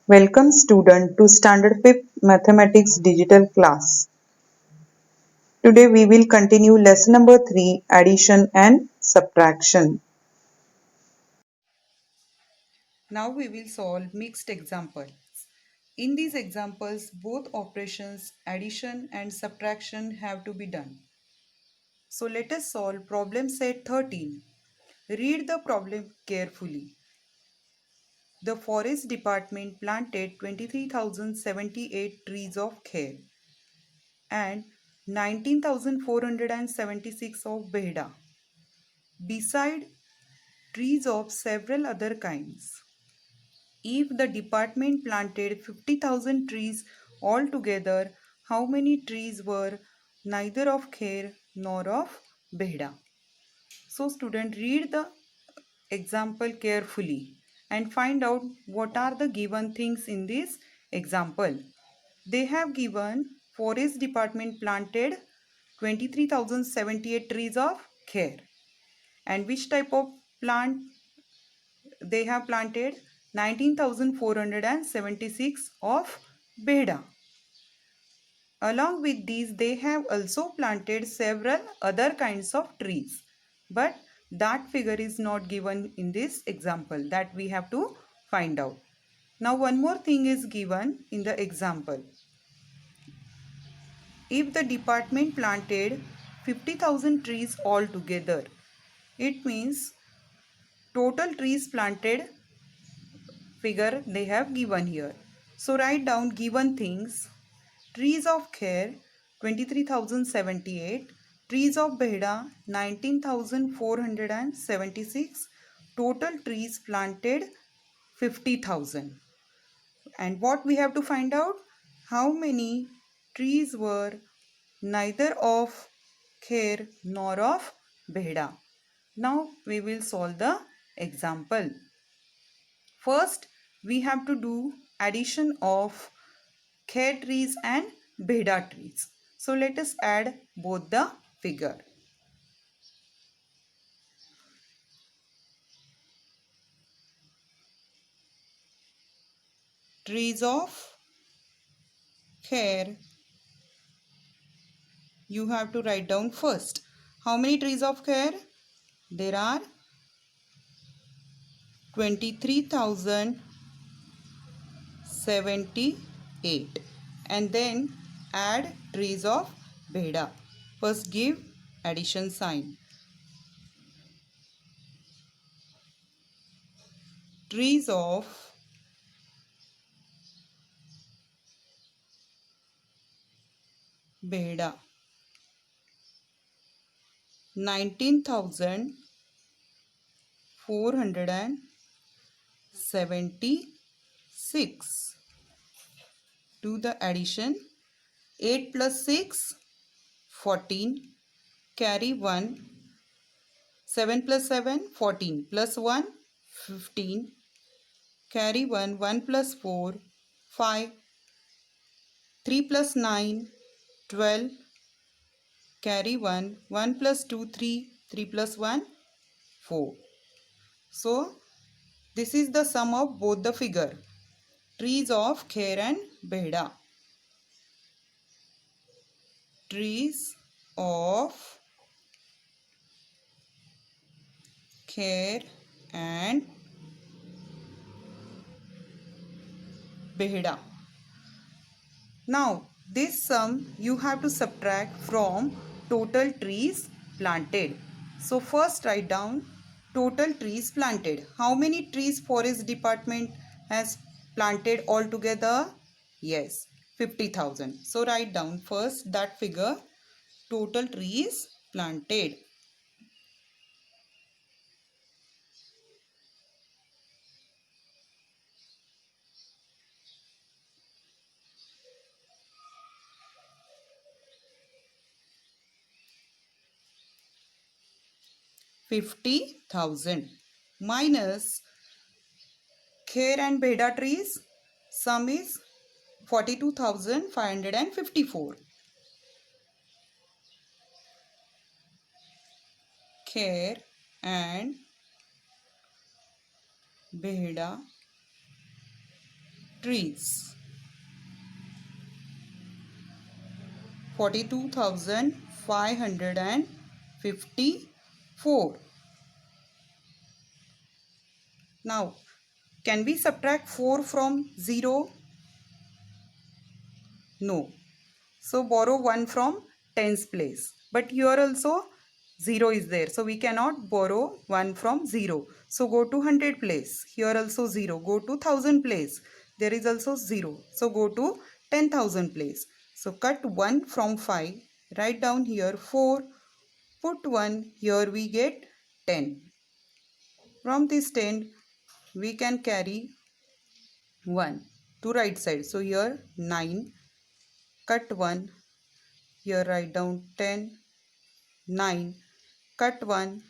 Welcome student to Standard 5th Mathematics Digital class. Today we will continue lesson number 3, Addition and Subtraction. Now we will solve mixed examples. In these examples, both operations addition and subtraction have to be done. So let us solve problem set 13. Read the problem carefully. The forest department planted 23,078 trees of kher and 19,476 of behda, beside trees of several other kinds. If the department planted 50,000 trees altogether, how many trees were neither of kher nor of behda? So student, read the example carefully and find out what are the given things in this example. They have given forest department planted 23,078 trees of kher, and which type of plant they have planted 19,476 of behda. Along with these, they have also planted several other kinds of trees. But that figure is not given in this example, that we have to find out. Now one more thing is given in the example. If the department planted 50,000 trees altogether, it means total trees planted figure they have given here. So write down given things. Trees of kher 23,078, trees of behda 19,476, total trees planted 50,000. And what we have to find out? How many trees were neither of kher nor of behda. Now we will solve the example. First, we have to do addition of kher trees and behda trees. So let us add both the figure. Trees of kher, you have to write down first. How many trees of kher? There are 23,078, and then add trees of behda. First give addition sign. Trees of behda 19,476. Do the addition. 8 plus 6, 14. Carry 1. 7 plus 7, 14. Plus 1, 15. Carry 1. 1 plus 4, 5. 3 plus 9, 12. Carry 1. 1 plus 2, 3. 3 plus 1, 4. So, this is the sum of both the figure. Trees of kher and behda. Trees of kher and behda. Now this sum you have to subtract from total trees planted. So first write down total trees planted. How many trees forest department has planted altogether? Yes, 50,000. So write down first that figure, total trees planted. 50,000 minus kher and behda trees, sum is 42,554. Kher and behda trees. 42,554. Now, can we subtract 4 from 0? No. So borrow 1 from tens place. But here also 0 is there. So we cannot borrow 1 from 0. So go to 100 place. Here also 0. Go to 1000 place. There is also 0. So go to 10,000 place. So cut 1 from 5. Write down here 4. Put 1. Here we get 10. From this 10 we can carry 1 to right side. So here 9. Cut 1. Here write down 10. 9. Cut 1.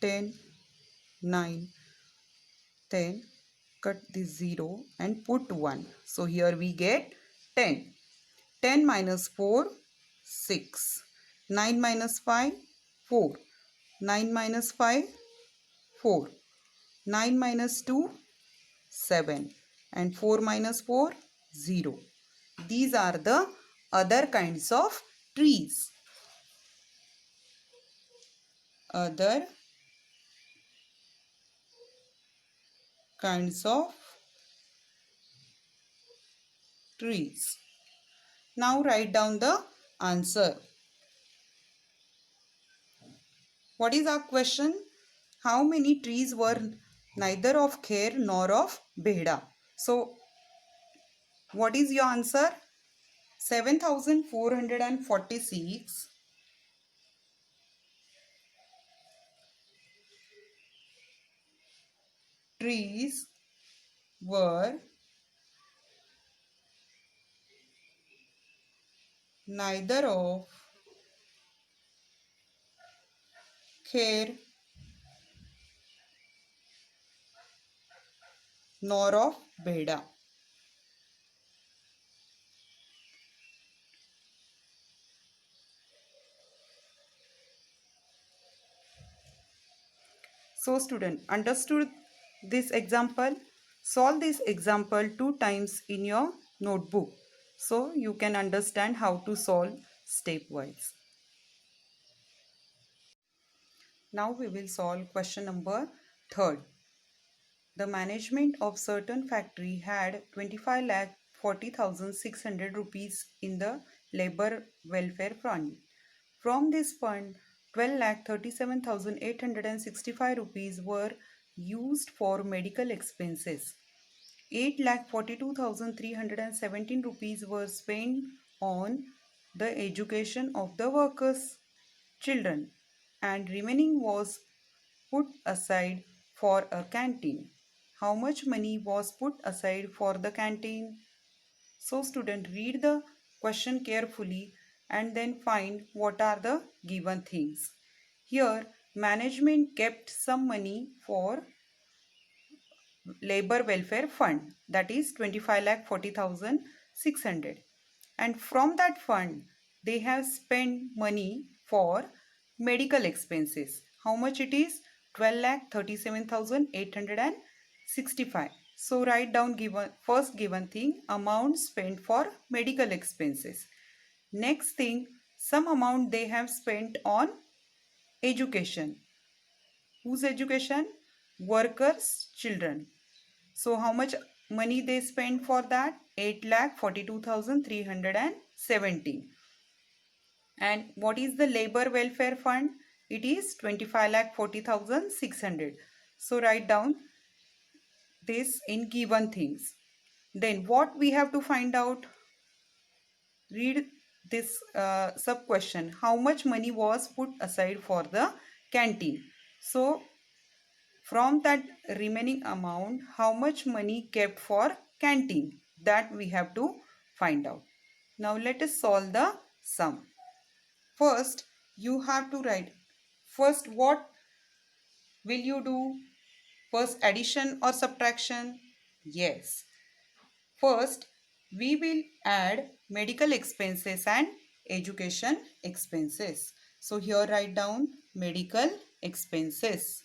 10. 9. Then cut this 0 and put 1. So here we get 10. 10 minus 4, 6. 9 minus 5, 4. 9 minus 5, 4. 9 minus 2, 7. And 4 minus 4, 0. These are the other kinds of trees. Other kinds of trees. Now write down the answer. What is our question? How many trees were neither of Kher nor of Behda? So, what is your answer? 7,446 trees were neither of Kher nor of Behda. So student, understood this example? Solve this example 2 times in your notebook so you can understand how to solve stepwise. Now we will solve question number 3rd. The management of certain factory had 25,40,600 rupees in the labor welfare fund. From this fund, 12,37,865 rupees were used for medical expenses. 8,42,317 rupees were spent on the education of the workers' children, and remaining was put aside for a canteen. How much money was put aside for the canteen? So student, read the question carefully and then find what are the given things. Here management kept some money for labor welfare fund, that is 25,40,600, and from that fund they have spent money for medical expenses. How much it is? 12,37,865. So write down first given thing, amount spent for medical expenses. Next thing, some amount they have spent on education. Whose education? Workers' children. So how much money they spent for that? 8,42,317. And what is the labor welfare fund? It is 25,40,600. So write down this in given things. Then what we have to find out? Read this sub question. How much money was put aside for the canteen? So from that remaining amount, how much money kept for canteen? That we have to find out. Now let us solve the sum. First, you have to write. First, what will you do? First, addition or subtraction? Yes. First, we will add medical expenses and education expenses. So here write down medical expenses.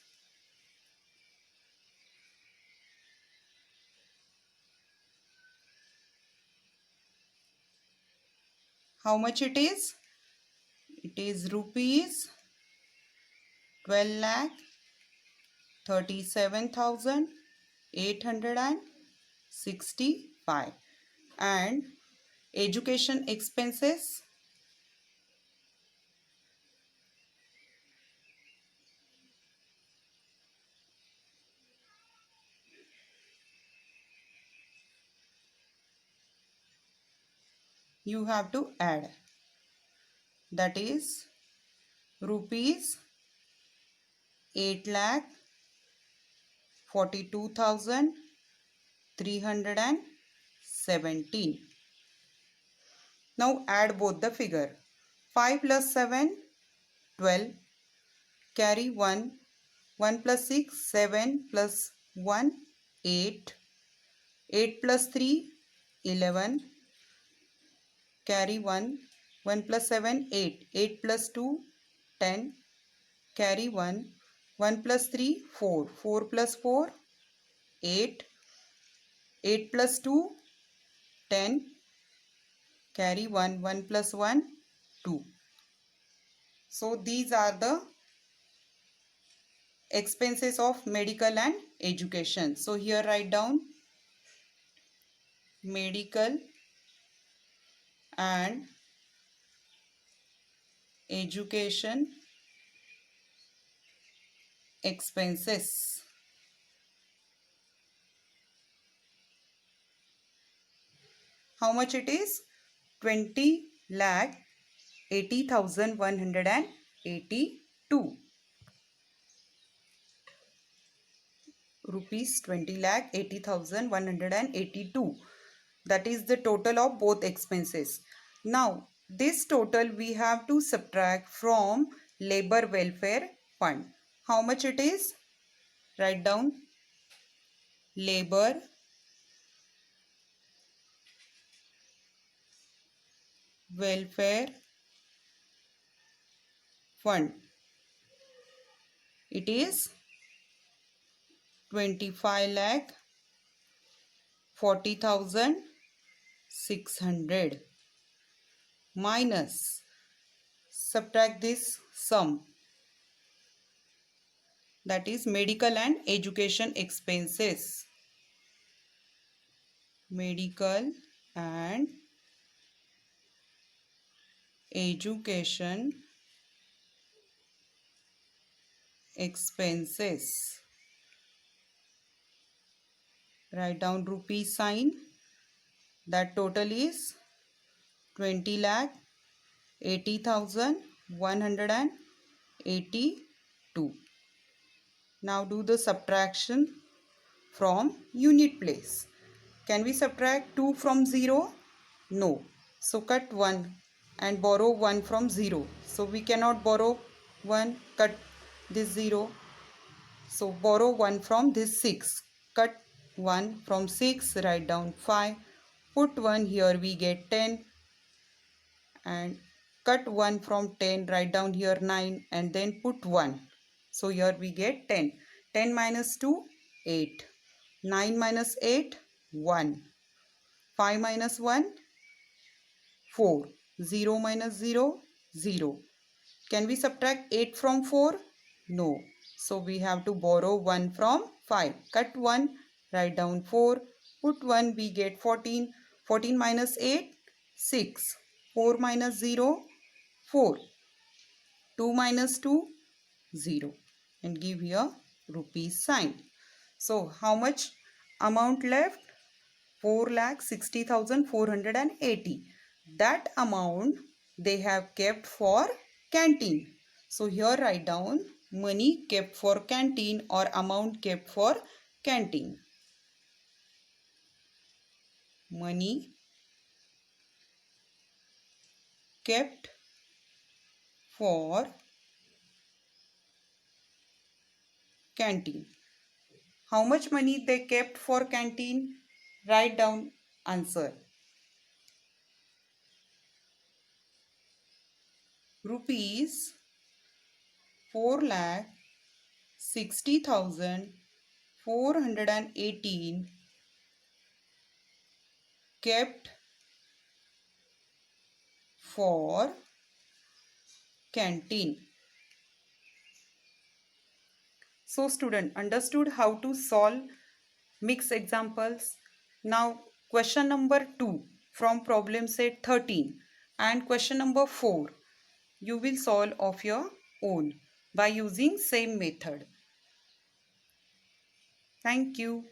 How much it is? It is rupees 12 lakh 37,865. And education expenses, you have to add. That is rupees 8 lakh 42,317. Now add both the figure. 5 plus 7, 12. Carry 1. 1 plus 6, 7 plus 1, 8. 8 plus 3, 11. Carry 1. 1 plus 7, 8. 8 plus 2, 10. Carry 1. 1 plus 3, 4. 4 plus 4, 8. 8 plus 2, 10. Carry 1. 1 plus 1, 2. So these are the expenses of medical and education. So here write down medical and education expenses. How much it is? 20 lakh 80,182 rupees. 20 lakh 80,182. That is the total of both expenses. Now this total we have to subtract from labor welfare fund. How much it is? Write down labor welfare fund. It is 25 lakh 40,600 minus, subtract this sum, that is medical and education expenses. Medical and education expenses. Write down rupee sign. That total is 20 lakh 80,182. Now do the subtraction from unit place. Can we subtract 2 from 0? No. So cut 1 and borrow 1 from 0. So we cannot borrow 1, cut this 0. So borrow 1 from this 6. Cut 1 from 6, write down 5. Put 1 here, we get 10. And cut 1 from 10, write down here 9, and then put 1. So here we get 10. 10 minus 2, 8. 9 minus 8, 1. 5 minus 1, 4. 0 minus 0, 0. Can we subtract 8 from 4? No. So we have to borrow 1 from 5. Cut 1, write down 4. Put 1, we get 14. 14 minus 8, 6. 4 minus 0, 4. 2 minus 2, 0. And give here rupees sign. So how much amount left? 4,60,480. That amount they have kept for canteen. So here write down money kept for canteen or amount kept for canteen. Money kept for canteen. How much money they kept for canteen? Write down answer. Rupees 4,60,418 kept for canteen. So student understood how to solve mixed examples. Now question number 2 from problem set 13 and question number 4 you will solve of your own by using same method. Thank you.